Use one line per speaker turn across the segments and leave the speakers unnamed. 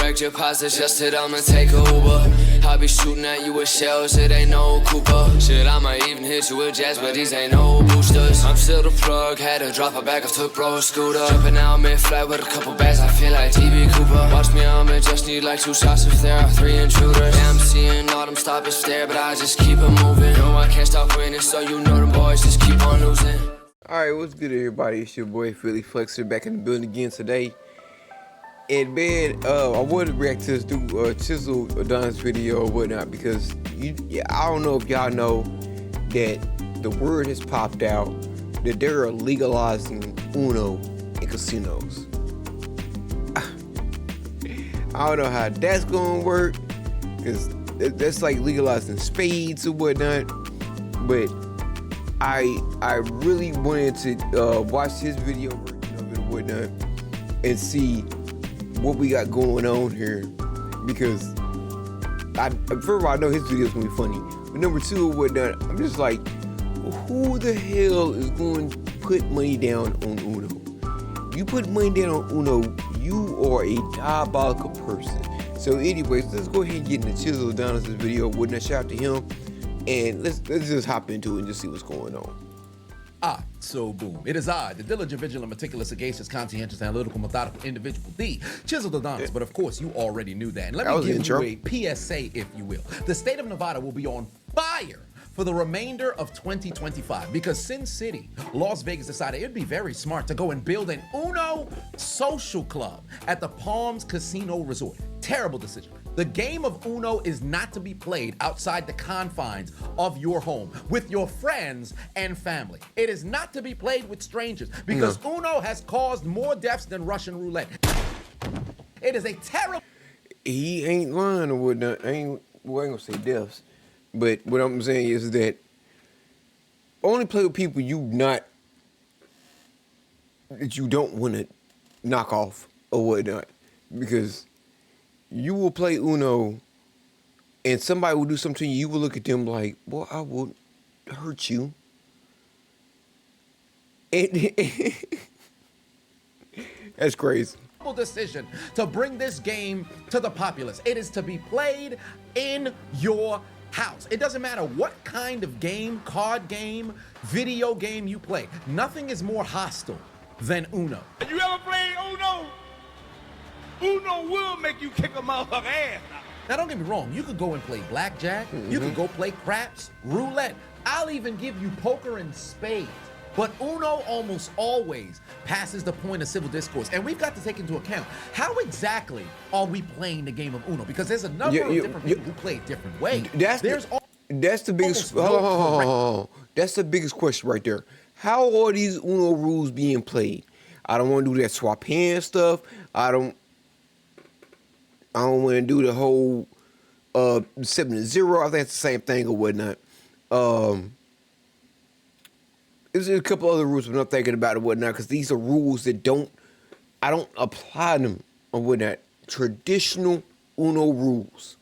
direct deposit, just it, I'ma take a Uber. I be shooting at you with shells, it ain't no Cooper. Shit, I might even hit you with jazz, but these ain't no boosters. I'm still the plug, had to drop a bag, I took bro a scooter. Jumping out mid-flight with a couple bags, I feel like TB Cooper. Watch me, I'ma just need like 2 shots if there are 3 intruders. Yeah, I'm seeing all them stop and stare, but I just keep it moving. No, I can't stop winning, so you know them boys just keep on losing.
Alright, what's good everybody? It's your boy Philly Flexer back in the building again today. And man, I wanted to react to this new Chisel Adonis video or whatnot because I don't know if y'all know that the word has popped out that they are legalizing Uno in casinos. I don't know how that's gonna work because that's like legalizing spades or whatnot, but I really wanted to watch his video version of it or whatnot and see what we got going on here, because first of all, I know his videos gonna be funny, but number two or whatnot, I'm just like, who the hell is going to put money down on Uno? You put money down on Uno, you are a diabolical person. So anyways, let's go ahead and get into Chisel Adonis' video, whatnot. Shout out to him, and let's just hop into it and just see what's going on.
So boom. It is I, the diligent, vigilant, meticulous, sagacious, conscientious, analytical, methodical individual, the Chisel Adonis. But of course, you already knew that. And let me give you a PSA, if you will. The state of Nevada will be on fire for the remainder of 2025 because Sin City, Las Vegas decided it'd be very smart to go and build an Uno social club at the Palms Casino Resort. Terrible decision. The game of Uno is not to be played outside the confines of your home with your friends and family. It is not to be played with strangers because Uno has caused more deaths than Russian roulette. It is a terrible...
He ain't lying or whatnot. I ain't gonna say deaths, but what I'm saying is that only play with people that you don't want to knock off or whatnot, because you will play Uno and somebody will do something to you, you will look at them like, boy, I will hurt you. And that's crazy.
Decision to bring this game to the populace. It is to be played in your house. It doesn't matter what kind of game, card game, video game you play. Nothing is more hostile than Uno.
Have you ever played Uno? Uno will make you kick a motherfucker's ass.
Now don't get me wrong, you could go and play blackjack, you could go play craps, roulette. I'll even give you poker and spades. But Uno almost always passes the point of civil discourse. And we've got to take into account, how exactly are we playing the game of Uno? Because there's a number of different people who play it different ways.
That's the biggest, that's the biggest question right there. How are these Uno rules being played? I don't want to do that swap hand stuff. I don't want to do the whole 7-0. I think it's the same thing or whatnot. There's a couple other rules, but I'm not thinking about it whatnot, because these are rules that I don't apply them or whatnot. Traditional Uno rules.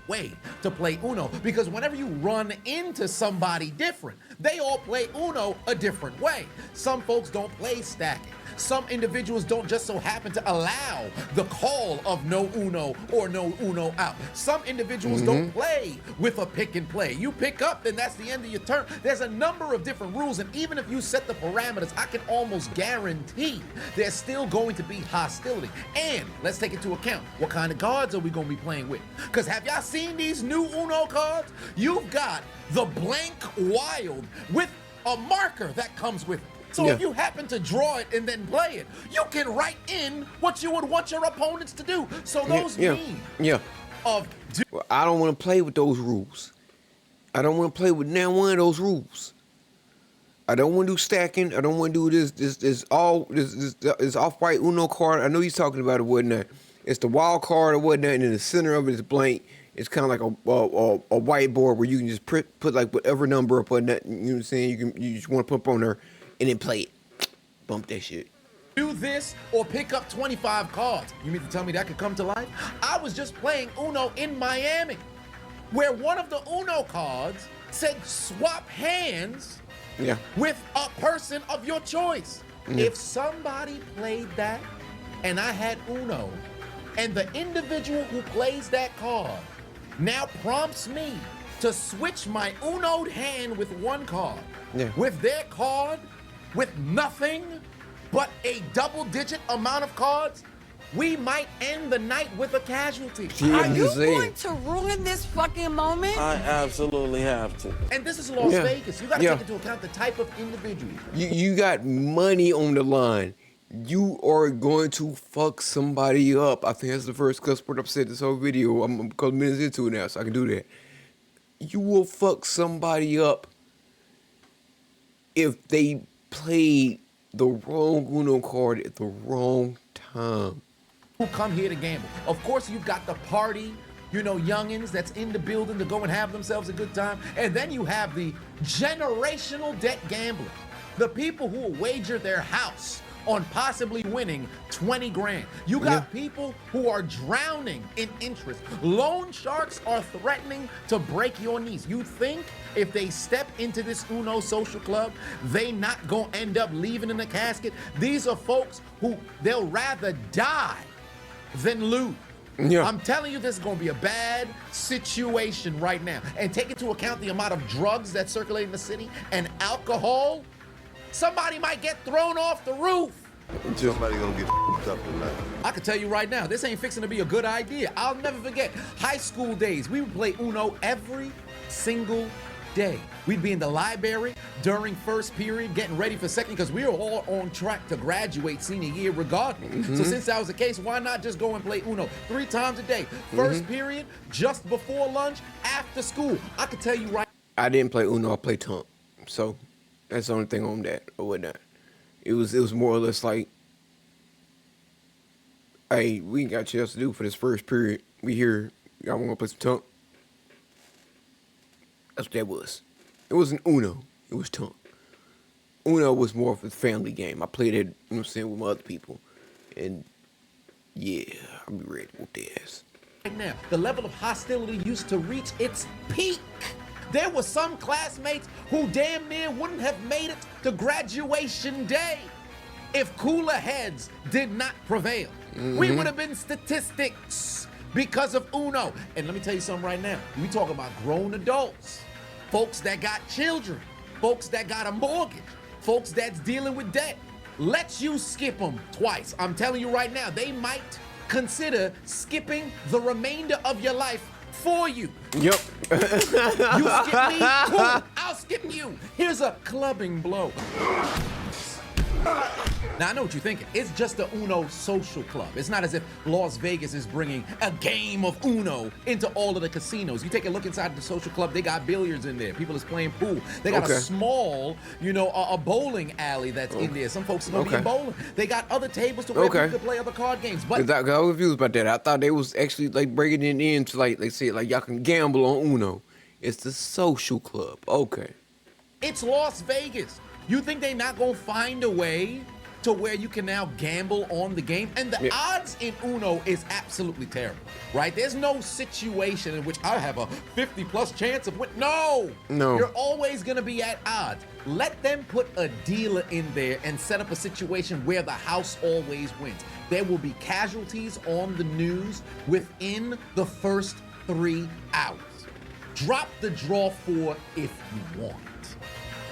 Way to play Uno, because whenever you run into somebody different, they all play Uno a different way. Some folks don't play stacking. Some individuals don't just so happen to allow the call of no Uno or no Uno out. Some individuals don't play with a pick and play. You pick up, then that's the end of your turn. There's a number of different rules, and even if you set the parameters, I can almost guarantee there's still going to be hostility. And let's take into account, what kind of cards are we going to be playing with? Because have y'all seen these new Uno cards? You've got the blank wild with a marker that comes with it. So if you happen to draw it and then play it, you can write in what you would want your opponents to do. So those mean
well, I don't want to play with those rules. I don't want to play with now one of those rules. I don't want to do stacking. I don't want to do this off-white Uno card. I know he's talking about it whatnot. It's the wild card or whatnot, and in the center of it is blank. It's kind of like a whiteboard where you can just put like whatever number up on that. You know what I'm saying? You just want to put up on there and then play it. Bump that shit.
Do this or pick up 25 cards. You mean to tell me that could come to life? I was just playing Uno in Miami, where one of the Uno cards said swap hands with a person of your choice. If somebody played that and I had Uno, And the individual who plays that card now prompts me to switch my Uno'd hand with one card.
Yeah.
With their card, with nothing but a double-digit amount of cards, we might end the night with a casualty.
Yeah,
Are
I'm
you
just saying.
going to ruin this fucking moment?
I absolutely have to.
And this is Las
Yeah.
Vegas. You got to
Yeah.
take into account the type of individual.
You got money on the line. You are going to fuck somebody up. I think that's the first cuss word I've said this whole video. I'm a couple minutes into it now, so I can do that. You will fuck somebody up if they play the wrong Uno card at the wrong time.
Who come here to gamble. Of course, you've got the party, youngins that's in the building to go and have themselves a good time. And then you have the generational debt gamblers, the people who will wager their house on possibly winning 20 grand. You got people who are drowning in interest. Loan sharks are threatening to break your knees. You think if they step into this Uno social club, they not gonna end up leaving in a casket? These are folks who they'll rather die than lose.
Yeah.
I'm telling you, this is gonna be a bad situation right now. And take into account the amount of drugs that circulate in the city and alcohol. Somebody might get thrown off the roof.
Somebody gonna get f***ed up tonight.
I can tell you right now, this ain't fixing to be a good idea. I'll never forget high school days. We would play Uno every single day. We'd be in the library during first period, getting ready for second, because we were all on track to graduate senior year regardless. So since that was the case, why not just go and play Uno 3 times a day? First period, just before lunch, after school. I can tell you right.
I didn't play Uno, I played Tunk. So that's the only thing on that or whatnot. It was more or less like, hey, we ain't got shit else to do for this first period. We here, y'all wanna play some Tunk? That's what that was. It wasn't Uno, it was Tunk. Uno was more of a family game. I played it, with my other people. And yeah, I'll be ready to whoop their ass.
Right now, the level of hostility used to reach its peak. There were some classmates who damn near wouldn't have made it to graduation day if cooler heads did not prevail. We would have been statistics because of Uno. And let me tell you something right now. We talk about grown adults, folks that got children, folks that got a mortgage, folks that's dealing with debt. Let's you skip them twice. I'm telling you right now, they might consider skipping the remainder of your life for you.
Yep.
You skip me, cool, I'll skip you. Here's a clubbing blow. Now, I know what you're thinking. It's just the Uno social club. It's not as if Las Vegas is bringing a game of Uno into all of the casinos. You take a look inside the social club, they got billiards in there. People is playing pool. They got a small, a bowling alley that's in there. Some folks are going to be bowling. They got other tables to where people can play other card games. But
I was confused about that. I thought they was actually like breaking it into like they said like y'all can gamble on Uno. It's the social club. Okay.
it's Las Vegas. You think they not going to find a way to where you can now gamble on the game? And the odds in Uno is absolutely terrible, right? There's no situation in which I have a 50+ chance of winning. No. You're always going to be at odds. Let them put a dealer in there and set up a situation where the house always wins. There will be casualties on the news within the first 3 hours. Drop the draw 4 if you want.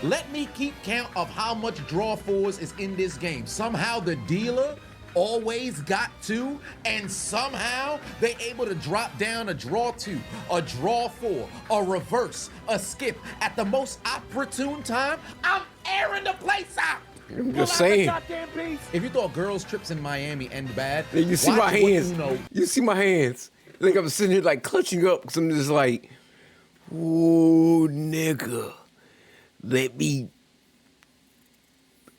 Let me keep count of how much draw 4s is in this game. Somehow the dealer always got 2, and somehow they able to drop down a draw 2, a draw 4, a reverse, a skip. At the most opportune time, I'm airing the place out.
I'm just saying.
If you thought girls trips in Miami end bad,
You see my hands. You see my hands. Like I'm sitting here like clutching up because I'm just like, ooh, nigga. Let me.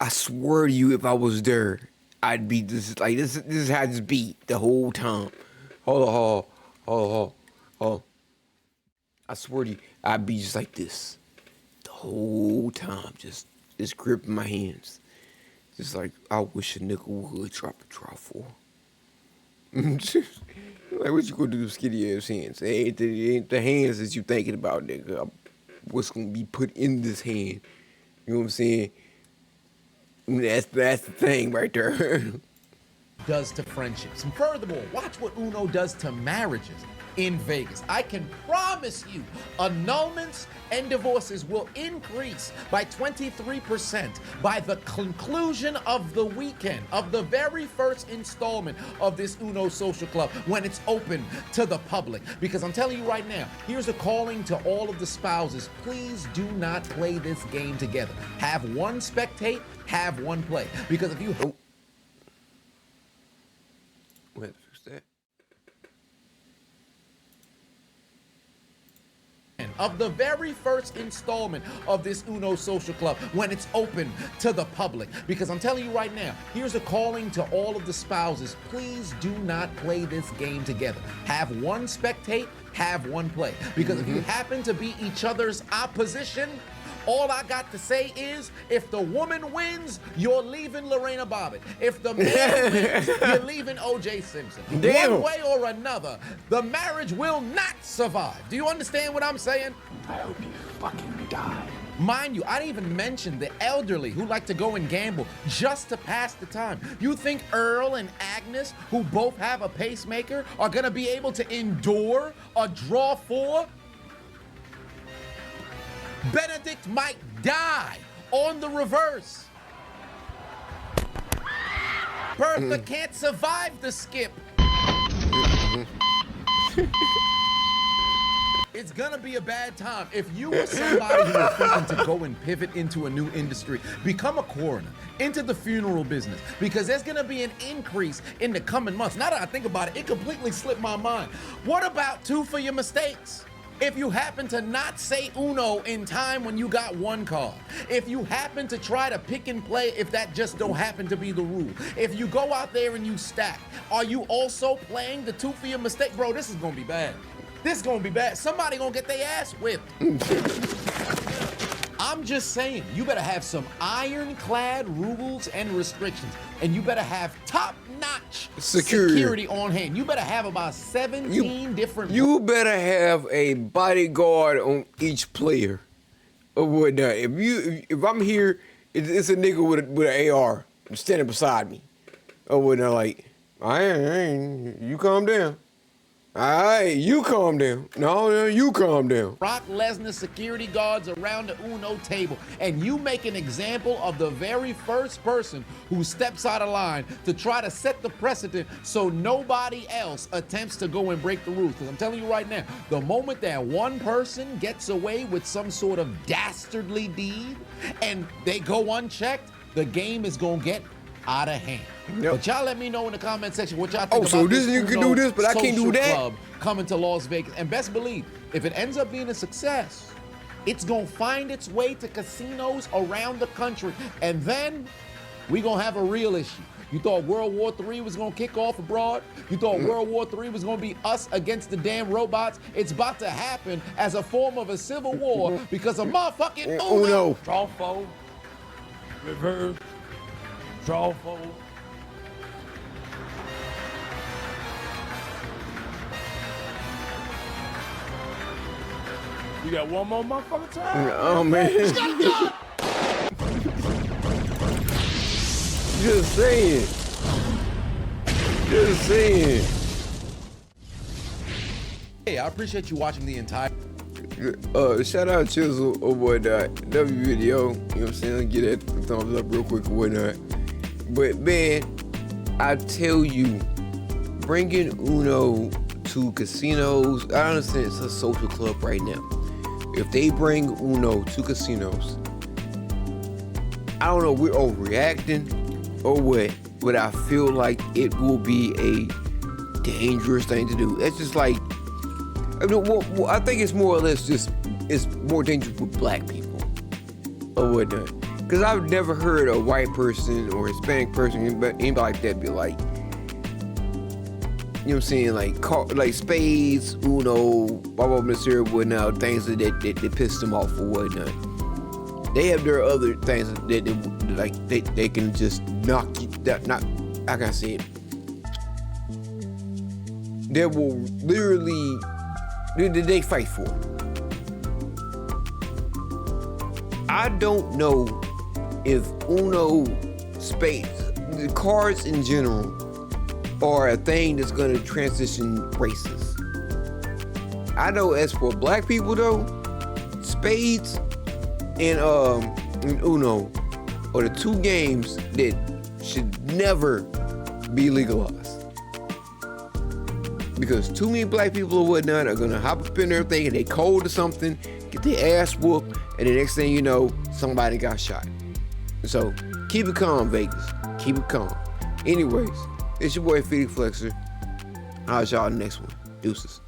I swear to you, if I was there, I'd be just like this. This is how I just be the whole time. Hold on. I swear to you, I'd be just like this the whole time, just gripping my hands, just like I wish a nigga would drop a draw 4. Like what you gonna do with skinny ass hands? It ain't the hands that you thinking about, nigga. What's gonna be put in this hand? You know what I'm saying? That's the thing right there.
does to friendships. And furthermore, watch what Uno does to marriages in Vegas. I can promise you, annulments and divorces will increase by 23% by the conclusion of the weekend of the very first installment of this Uno Social Club when it's open to the public. Because I'm telling you right now, here's a calling to all of the spouses. Please do not play this game together. Have one spectate, have one play. Because if you...
Wait, fix that.
Of the very first installment of this Uno Social Club when it's open to the public. Because I'm telling you right now, here's a calling to all of the spouses. Please do not play this game together. Have one spectate, have one play. Because if you happen to be each other's opposition, all I got to say is, if the woman wins, you're leaving Lorena Bobbitt. If the man wins, you're leaving O.J. Simpson.
Damn.
One way or another, the marriage will not survive. Do you understand what I'm saying?
I hope you fucking die.
Mind you, I didn't even mention the elderly who like to go and gamble just to pass the time. You think Earl and Agnes, who both have a pacemaker, are gonna be able to endure a draw four? Benedict might die on the reverse. Bertha can't survive the skip. It's gonna be a bad time. If you were somebody who was thinking to go and pivot into a new industry, become a coroner, into the funeral business, because there's gonna be an increase in the coming months. Now that I think about it, it completely slipped my mind. What about two for your mistakes? If you happen to not say Uno in time when you got one card, if you happen to try to pick and play if that just don't happen to be the rule, if you go out there and you stack, are you also playing the two for your mistake? Bro, this is gonna be bad. This is gonna be bad. Somebody gonna get their ass whipped. I'm just saying, you better have some ironclad rules and restrictions, and you better have top-notch security on hand. You better have about 17 different...
You better have a bodyguard on each player or whatnot. If I'm here, it's a nigga with an AR standing beside me or whatnot. Like, I ain't, you calm down. All right, you calm down. No, you calm down.
Brock Lesnar security guards around the Uno table, and you make an example of the very first person who steps out of line to try to set the precedent so nobody else attempts to go and break the rules. Because I'm telling you right now, the moment that one person gets away with some sort of dastardly deed and they go unchecked, the game is gonna get out of hand.
Yep.
But y'all let me know in the comment section what y'all think about
so
this
you can
Uno
do this, but I can't do
Social
that?
Club coming to Las Vegas. And best believe, if it ends up being a success, it's gonna find its way to casinos around the country. And then we gonna have a real issue. You thought World War III was gonna kick off abroad? You thought World War III was gonna be us against the damn robots? It's about to happen as a form of a civil war because of motherfucking Uno.
Draw four. Reverse. Draw four. You got one more motherfucking time?
Oh, man. Just saying. Just saying.
Hey, I appreciate you watching the entire...
Shout out Chisel or whatnot. W video, you know what I'm saying? Get that thumbs up real quick or whatnot. But man, I tell you, bringing Uno to casinos, I understand it's a social club right now. If they bring Uno to casinos, I don't know, we're overreacting or what, but I feel like it will be a dangerous thing to do. It's just like, I think it's more or less just, it's more dangerous with black people or whatnot. Because I've never heard a white person or Hispanic person, anybody like that be like, you know what I'm saying, like spades, Uno, blah, blah, blah, whatnot, things that piss them off or whatnot. They have their other things that they can just knock you, how can I say it? They will literally, they fight for. I don't know if Uno, spades, the cards in general, are a thing that's gonna transition races. I know as for black people though, spades and Uno are the two games that should never be legalized. Because too many black people or whatnot are gonna hop up in there thinking they cold or something, get their ass whooped, and the next thing you know, somebody got shot. So keep it calm, Vegas. Keep it calm. Anyways, it's your boy Fitty Flexer. I'll y'all next one. Deuces.